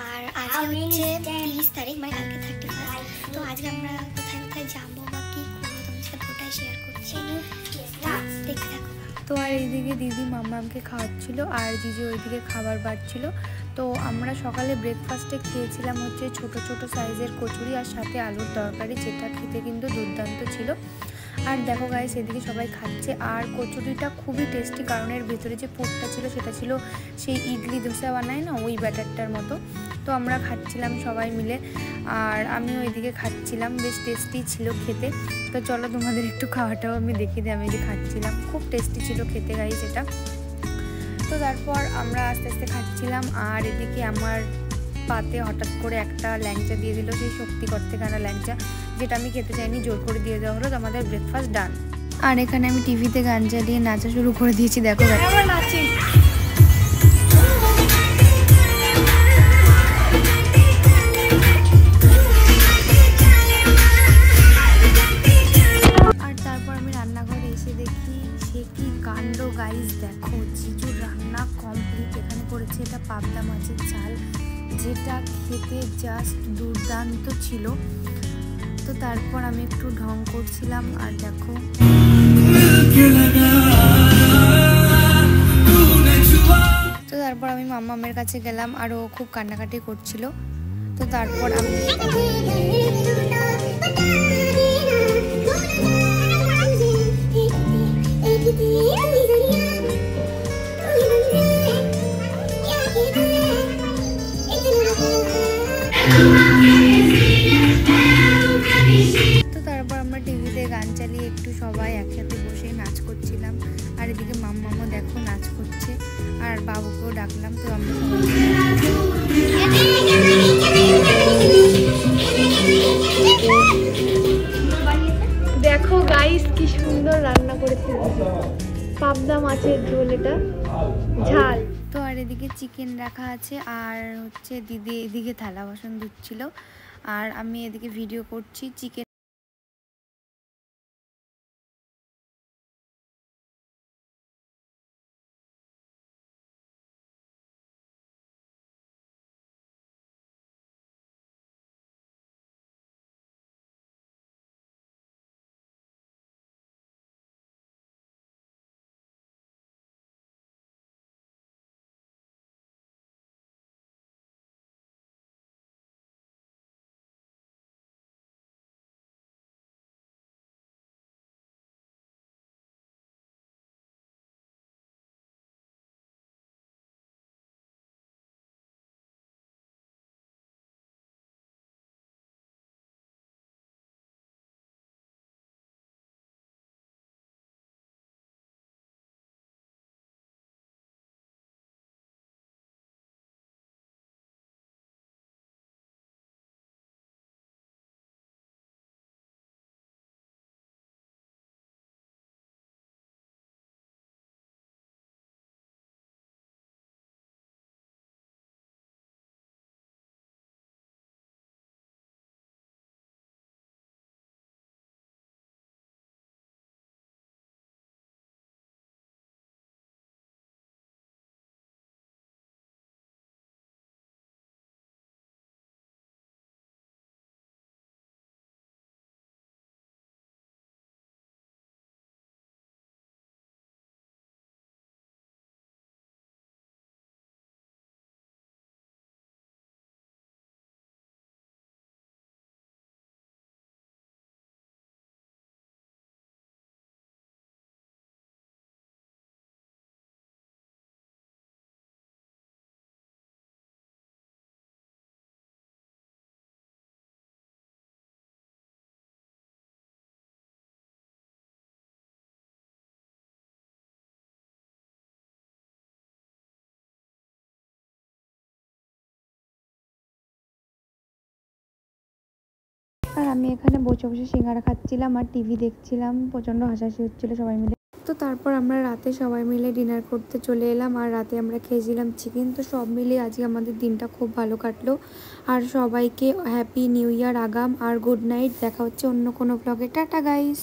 আর আজকে হচ্ছে 30 তারিখ, মানে কালকে 31। তো আজকে আমরা কোথায় কোথায় যাবো বা কী করবো তোমার সাথে ওটাই শেয়ার করছি, দেখতে থাকো। তো আর এইদিকে দিদি মাম্মামকে খাওয়াচ্ছিল আর জিজু ওইদিকে খাবার বাড়ছিল। তো আমরা সকালে ব্রেকফাস্টে খেয়েছিলাম হচ্ছে ছোট ছোট সাইজের কচুরি আর সাথে আলুর তরকারি, যেটা খেতে কিন্তু দুর্দান্ত ছিল। আর দেখো গাইস এদিকে সবাই খাচ্ছে, আর কচুরিটা খুবই টেস্টি, কারণ এর ভেতরে যে পুরটা ছিল সেটা ছিল সেই ইডলি ধোসা বানায় না ওই ব্যাটারটার মতো। তো আমরা খাচ্ছিলাম সবাই মিলে, আর আমি ওইদিকে খাচ্ছিলাম, বেশ টেস্টি ছিল খেতে। তো চলো তোমাদের একটু খাওয়াটাও আমি দেখিয়ে দিই, আমি যে খাচ্ছিলাম খুব টেস্টি ছিল খেতে গাইস এটা। তো তারপর আমরা আস্তে আস্তে খাচ্ছিলাম, আর এদিকে আমার পাতে হঠাৎ করে একটা ল্যাংচা দিয়ে দিল, সেই শক্তিগড় থেকে আনা ল্যাংচা, যেটা আমি খেতে চাইনি, জোর করে দিয়ে দেওয়া হলো। তো আমাদের ব্রেকফাস্ট ডান। আর এখানে আমি টিভিতে গান চালিয়ে নাচা শুরু করে দিয়েছি, দেখো নাচি। আর তারপর আমি রান্নাঘরে এসে দেখি সে কি কাণ্ড গাইস, দেখো জিজুর রান্না কমপ্লিট। এখানে করেছে এটা পাবদা মাছের ঝাল, যেটা খেতে জাস্ট দুর্দান্ত ছিল। তো তারপর আমি একটু ঢং করছিলাম, আর দেখো তো তারপর আমি মাম্মামের কাছে গেলাম, আর ও খুব কান্নাকাটি করছিল। তো তারপর আমি আমরা টিভিতে গান চালিয়ে একটু সবাই একসাথে বসে নাচ করছিলাম। আর এদিকে মাম্মামও দেখো নাচ করছে, আর বাবুকেও ডাকলাম। তো আমরা দেখো গাইস কি সুন্দর রান্না করেছে, পাবদা মাছের ঝোল, এটা ঝাল। তো আর এদিকে চিকেন রাখা আছে, আর হচ্ছে দিদি এদিকে থালা বাসন ধুচ্ছিল, আর আমি এদিকে ভিডিও করছি। চিকেন আর আমি এখানে বসে বসে সিঙ্গারা খাচ্ছিলাম আর টিভি দেখছিলাম, প্রচণ্ড হাসাহাসি হচ্ছিলো সবাই মিলে। তো তারপর আমরা রাতে সবাই মিলে ডিনার করতে চলে এলাম, আর রাতে আমরা খেয়েছিলাম চিকেন। তো সব মিলিয়ে আজকে আমাদের দিনটা খুব ভালো কাটলো। আর সবাইকে হ্যাপি নিউ ইয়ার আগাম, আর গুড নাইট। দেখা হচ্ছে অন্য কোনো ব্লগে। Tata guys.